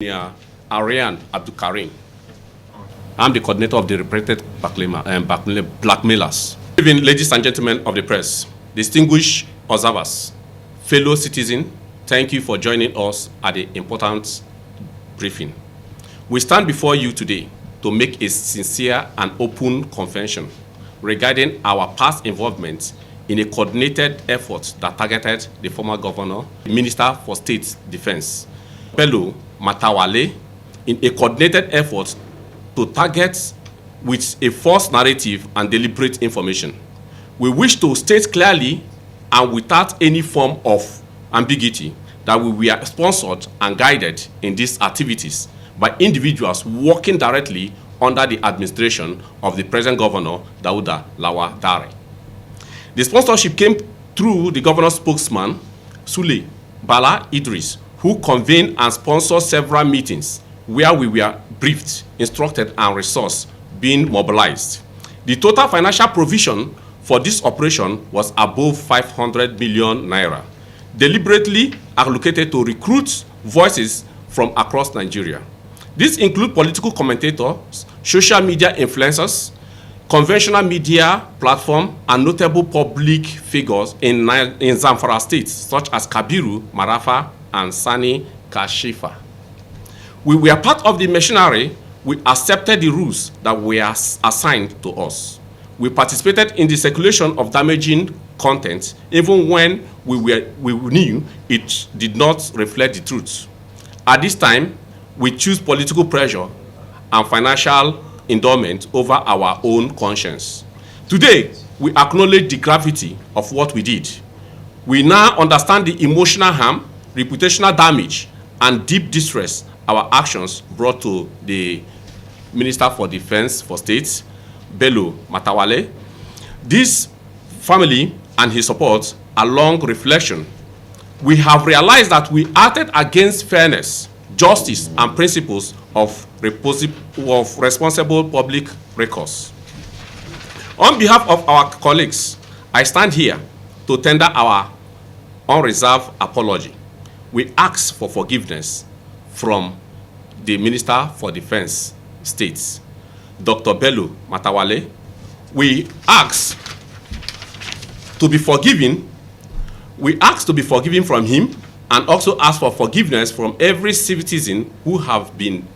Yeah, Arian Abdulkarim. I'm the coordinator of the reported blackmailers. Good evening, ladies and gentlemen of the press, distinguished observers, fellow citizens, thank you for joining us at the important briefing. We stand before you today to make a sincere and open confession regarding our past involvement in a coordinated effort that targeted the former governor, the Minister for State Defense, fellow Matawalle, in a coordinated effort to target with a false narrative and deliberate information. We wish to state clearly and without any form of ambiguity that we were sponsored and guided in these activities by individuals working directly under the administration of the present governor, Dauda Lawal Dare. The sponsorship came through the governor's spokesman, Sule Bala Idris, who convened and sponsored several meetings where we were briefed, instructed, and resources being mobilized. The total financial provision for this operation was above 500 million naira, deliberately allocated to recruit voices from across Nigeria. These include political commentators, social media influencers, conventional media platform, and notable public figures in Zamfara states such as Kabiru, Marafa, and Sani Kashifa. We were part of the machinery. We accepted the rules that were assigned to us. We participated in the circulation of damaging content, even when we knew it did not reflect the truth. At this time, we choose political pressure and financial endowment over our own conscience. Today, we acknowledge the gravity of what we did. We now understand the emotional harm, reputational damage, and deep distress our actions brought to the Minister for Defense for State, Bello Matawalle, this family and his support. Along reflection, we have realized that we acted against fairness, justice, and principles of responsible public recourse. On behalf of our colleagues, I stand here to tender our unreserved apology. We ask for forgiveness from the Minister for Defense States, Dr. Bello Matawalle. We ask to be forgiven. We ask to be forgiven from him, and also ask for forgiveness from every citizen who have been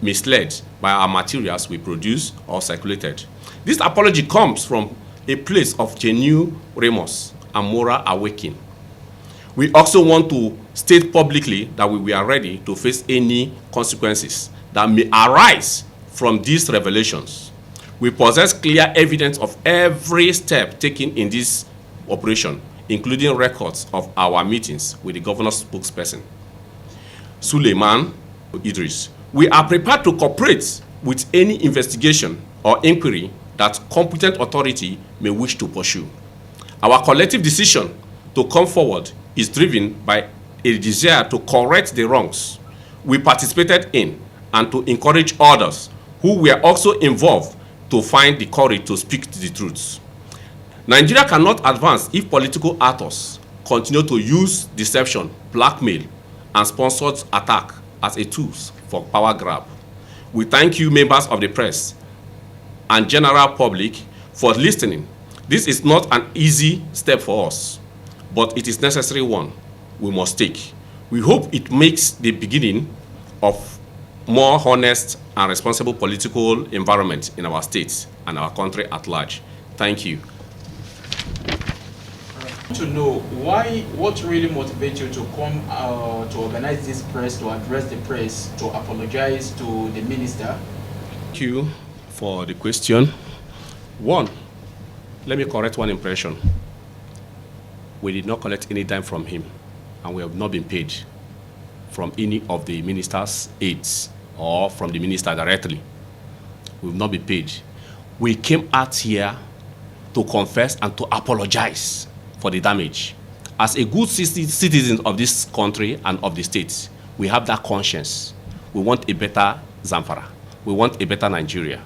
misled by our materials we produce or circulated. This apology comes from a place of genuine remorse and moral awakening. We also want to state publicly that we are ready to face any consequences that may arise from these revelations. We possess clear evidence of every step taken in this operation, including records of our meetings with the governor's spokesperson, Suleiman Idris. We are prepared to cooperate with any investigation or inquiry that competent authority may wish to pursue. Our collective decision to come forward is driven by a desire to correct the wrongs we participated in and to encourage others who were also involved to find the courage to speak the truth. Nigeria cannot advance if political actors continue to use deception, blackmail, and sponsored attack as a tool for power grab. We thank you, members of the press and general public, for listening. This is not an easy step for us, but it is necessary one we must take. We hope it makes the beginning of more honest and responsible political environment in our state and our country at large. Thank you. To know what really motivates you to come to organize this press, to address the press, to apologize to the minister? Thank you for the question. One, let me correct one impression. We did not collect any dime from him, and we have not been paid from any of the minister's aides or from the minister directly. We have not been paid. We came out here to confess and to apologize for the damage. As a good citizen of this country and of the state, we have that conscience. We want a better Zamfara. We want a better Nigeria.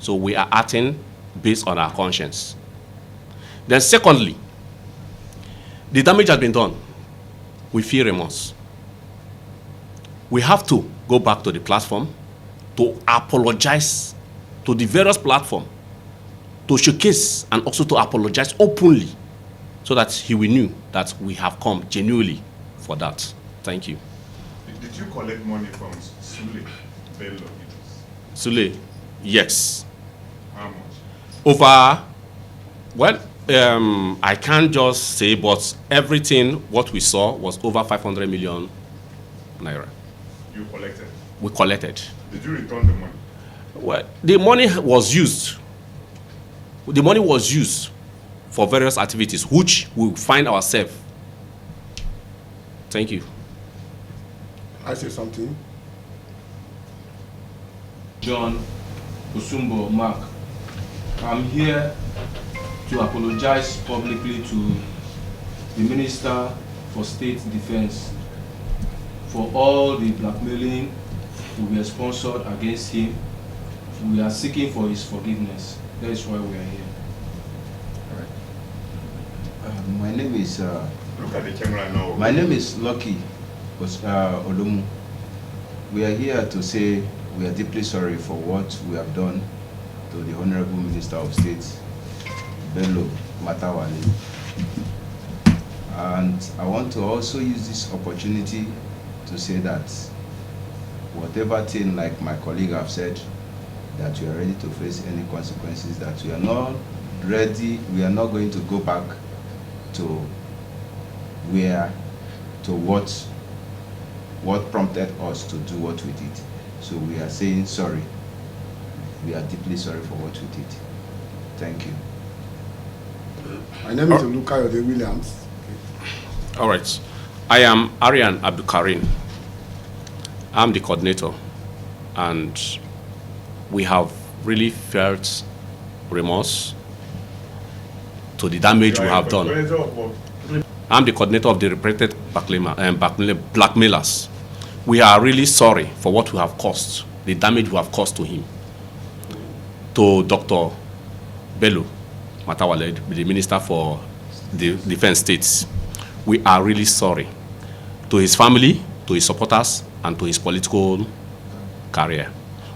So we are acting based on our conscience. Then secondly, the damage has been done. We feel remorse. We have to go back to the platform to apologize to the various platforms, to showcase and also to apologize openly so that he will know that we have come genuinely for that. Thank you. Did you collect money from Sule Bello? Sule, yes. How much? Over, well, I can't just say, but everything what we saw was over 500 million naira. You collected? We collected. Did you return the money? Well, the money was used. The money was used for various activities, which we find ourselves. Thank you. I say something. John Osumbo Mark, I'm here to apologize publicly to the Minister for State Defense for all the blackmailing we were sponsored against him. We are seeking for his forgiveness. That is why we are here. All right. My name is. Look at the camera now. My name is Lucky Olumu. We are here to say we are deeply sorry for what we have done to the Honorable Minister of State, Bello Matawalle. And I want to also use this opportunity to say that whatever thing, like my colleague have said, that we are ready to face any consequences, that we are not ready, we are not going to go back to what prompted us to do what we did. So we are saying sorry. We are deeply sorry for what we did. Thank you. My name is Olukayode Williams. All right. I am Arian Abdulkarim. I'm the coordinator, and we have really felt remorse to the damage we have done. I'm the coordinator of the reported blackmailers. We are really sorry for what we have caused, the damage we have caused to him, to Dr. Bello Matawalle, the Minister for the Defense States. We are really sorry to his family, to his supporters, and to his political career.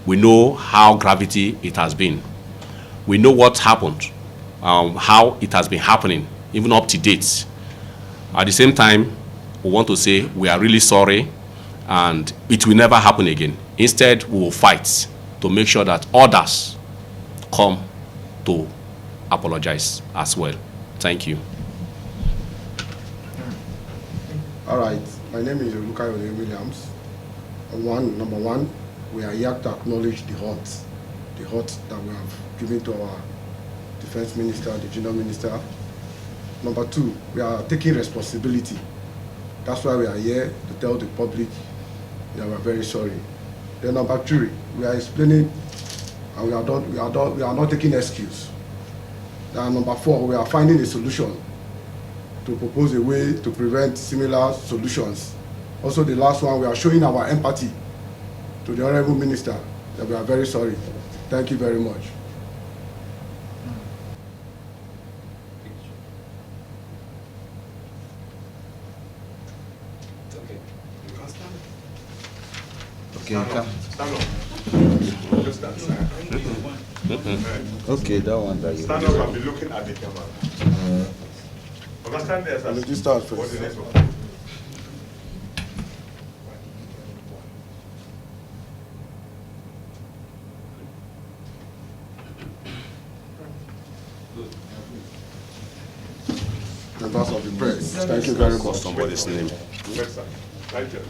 We know how gravity it has been. We know what happened, how it has been happening, even up to date. At the same time, we want to say we are really sorry, and it will never happen again. Instead, we will fight to make sure that others come to apologize as well. Thank you. All right. My name is Olukayode Williams. Number one, we are here to acknowledge the hurt that we have given to our defense minister, the junior minister. Number two, we are taking responsibility. That's why we are here to tell the public that we are very sorry. Then number three, we are explaining, and we are not taking excuse. Then number four, we are finding a solution to propose a way to prevent similar solutions. Also, the last one, we are showing our empathy to the Honorable Minister that we are very sorry. Thank you very much. Okay, come. Stand up. Just stand. Okay, that one that you. Stand up and be looking at the camera. Stand there, sir. Let's start first. What's the next one? Members of the press, thank you very much. Somebody's name. Next, sir. Right there.